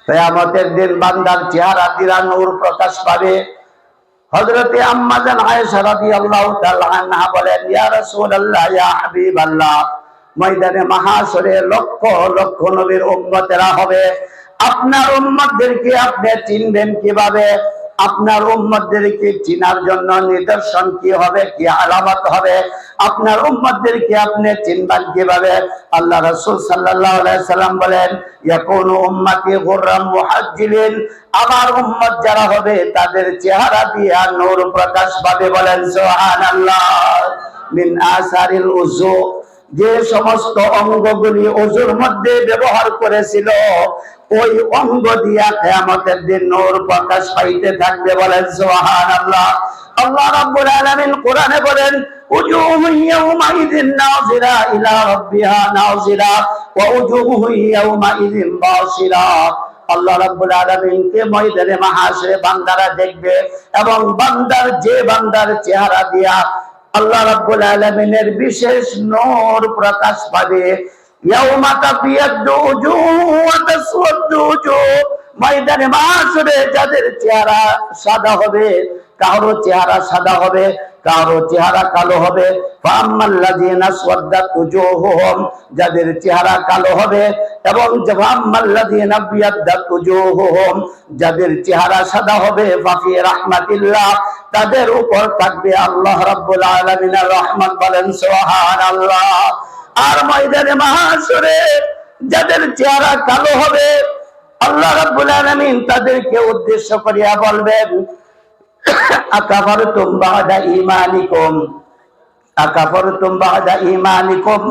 কিয়ামতের দিন বান্দার চেহারা দিয়া নূর প্রকাশ পাবে। হযরতে আম্মা জান আয়েশা রাদিয়াল্লাহু তাআলা আনহা বলেন, ইয়া রাসূলুল্লাহ, ইয়া হাবিবাল্লাহ, ময়দানে মাহশরে লক্ষ লক্ষ নবীর উম্মতেরা হবে। আপনার উম্মতদেরকে আপনি চিনবেন কিভাবে? আপনার উম্মতদেরকে চিনার জন্য নিদর্শন কি হবে, কি আলামত হবে? আপনার উম্মতদেরকে আপনি চিনবেন কিভাবে? আল্লাহ রাসূল সাল্লাল্লাহু আলাইহি সাল্লাম বলেন, ইয়াকুনু উম্মতি গুররাম মুহাজ্জিলিন, আমার উম্মত যারা হবে তাদের চেহারা দিয়ে নূর প্রকাশ পাবে। বলেন সুবহানাল্লাহ। মিন আসারিল উযু, যে সমস্ত অঙ্গগুলি ওযুর মধ্যে ব্যবহার করেছিল ওই অঙ্গ দিয়া কিয়ামতের দিন নূর প্রকাশ পাইতে থাকবে। বলেন সুবহানাল্লাহ। আল্লাহ রাব্বুল আলামিন কোরআনে বলেন, উজুহু ইয়াওমাইযিন নাযিরা ইলা রাব্বিহা নাযিরা ওয়া উজুহু ইয়াওমাইযিন বাসিরা। আল্লাহ রাব্বুল আলামিন কে ময়দানে মাহশরে বান্দারা দেখবে এবং বান্দার চেহারা দিয়া আল্লাহ রাব্বুল আলামিনের বিশেষ নূর প্রকাশ পাবে। ইয়াউমা তাবিয়াদ্দু উজুহু ওয়া তাসওয়াদ্দু উজুহ, ময়দানে মাহশরে যাদের চেহারা সাদা হবে, কারো চেহারা সাদা হবে, কারো চেহারা কালো হবে। ফাআম্মাল্লাযিনা আসওয়াদ্দাত উজুহুহুম, যাদের চেহারা কালো হবে, এবং ফাআম্মাল্লাযিনা বিয়াদ্দাত উজুহুহুম, যাদের চেহারা সাদা হবে, ফাফি রাহমাতিল্লাহ, তাদের উপর থাকবে আল্লাহ রাব্বুল আলামিনের রহমত। বলেন সুবহানাল্লাহ। আর ময়দানে মাহশরে যাদের চেহারা কালো হবে, আল্লাহ রাব্বুল আলামিন তাদেরকে উদ্দেশ্য করিয়া বলবেন, আকাফারতুম বা'দা ঈমানিকুম, আকাফারতুম বা'দা ঈমানিকুম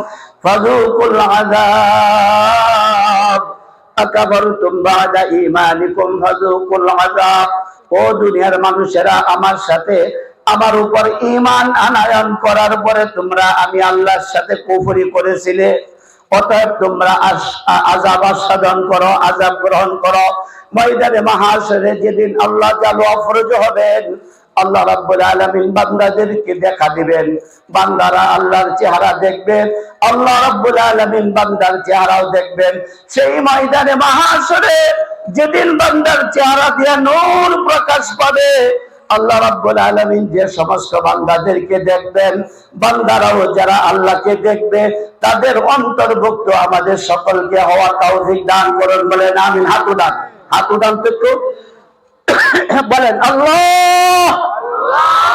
ফাযুকুল আযাব, আকাফারতুম বা'দা ঈমানিকুম ফাযুকুল আযাব। ও দুনিয়ার মানুষেরা, আমার সাথে আমার উপর ঈমান আনয়ন করার পরে তোমরা আমি আল্লাহর সাথে কুফরি করেছিলে, অতএব তোমরা আযাব আস্বাদন করো, আযাব গ্রহণ করো। ময়দানে মাহশরে যেদিন আল্লাহ জাল ফরজ হবেন, আল্লাহ রাব্বুল আলামিন বান্দাদেরকে দেখা দিবেন, বান্দারা আল্লাহর চেহারা দেখবেন, আল্লাহ রাব্বুল আলামিন বান্দার চেহারাও দেখবেন। সেই ময়দানে মাহশরে যেদিন বান্দার চেহারা দিয়ে নূর প্রকাশ পাবে, আল্লাহ রাব্বুল আলামিন যে সমস্ত বান্দাদেরকে দেখবেন, বান্দারাও যারা আল্লাহকে দেখবে, তাদের অন্তর্ভুক্ত আমাদের সকলকে হওয়া তৌফিক দান করুন। বলেন আমিন। হাত উঠান তো একটু, বলেন আল্লাহ,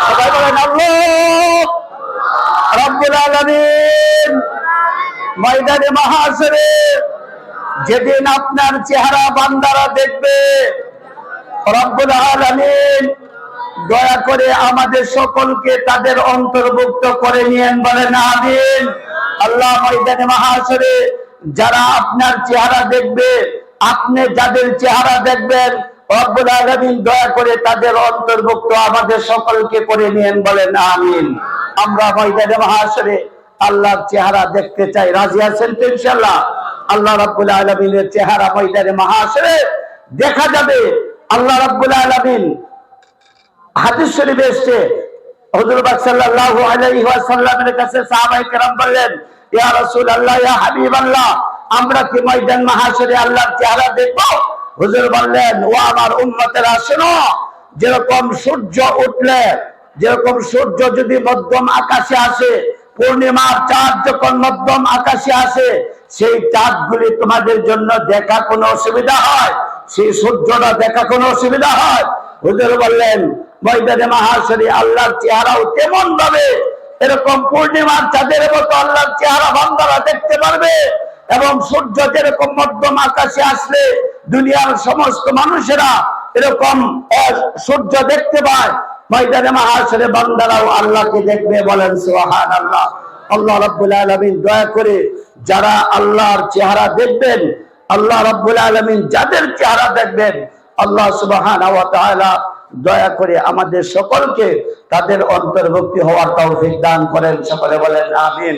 সবাই বলেন আল্লাহ রাব্বুল আলামিন। ময়দানে মাহশরে যেদিন আপনার চেহারা বান্দারা দেখবে, রব্বুল আলামিন দয়া করে আমাদের সকলকে তাদের অন্তর্ভুক্ত করে নিয়েন। বলেন আমিন। আল্লাহ ময়দানে মাহশরে যারা আপনার চেহারা দেখবে, আপনি যাদের চেহারা দেখবেন, রব্বুল আলামিন দয়া করে তাদের অন্তর্ভুক্ত আমাদের সকলকে করে নিয়েন। বলেন আমিন। আমরা ময়দানে মাহশরে আল্লাহর চেহারা দেখতে চাই, রাজি আছেন তো ইনশাআল্লাহ? আল্লাহ রাব্বুল আলামিনের চেহারা ময়দানে মাহশরে দেখা যাবে। আল্লাহ রাব্বুল আলামিন হাদিস শরীফে এসেছে, হুজুর পাক সাল্লাল্লাহু আলাইহি ওয়াসাল্লামের কাছে সাহাবায়ে কেরাম বললেন, ইয়া রাসূলুল্লাহ, ইয়া হাবিবাল্লাহ, আমরা কি ময়দান মাহশরে আল্লাহর চেহারা দেখব? হুজুর বললেন, ও আমার উম্মতেরা শোনো, যেরকম সূর্য উঠলে, যেরকম সূর্য যদি মধ্যম আকাশে আসে, পূর্ণিমার চাঁদ যখন মধ্যম আকাশে আসে, সেই চাঁদগুলি তোমাদের জন্য দেখা কোনো অসুবিধা হয়? সেই সূর্যটা দেখা কোনো অসুবিধা হয়? হুজুর বললেন, ময়দানে মাহশরে আল্লাহর চেহারাও তেমন ভাবে, এরকম পূর্ণিমার চাঁদের মতো আল্লাহর চেহারা বান্দারা দেখতে পারবে। এবং সূর্য যেরকম মধ্যম আকাশে আসলে দুনিয়ার সমস্ত মানুষেরা এরকম সূর্য দেখতে পায়, ময়দানে মাহশরে বান্দারাও আল্লাহকে দেখবে। বলেন সুবহানাল্লাহ। আল্লাহ রাব্বুল আলামিন দয়া করে যারা আল্লাহর চেহারা দেখবেন, আল্লাহ রাব্বুল আলামিন যাদের চেহারা দেখবেন, আল্লাহ সুবহানাহু ওয়া তাআলা দয়া করে আমাদের সকলকে তাদের অন্তর্ভুক্তি হওয়ার তৌফিক দান করেন। সকলে বলেন আমিন।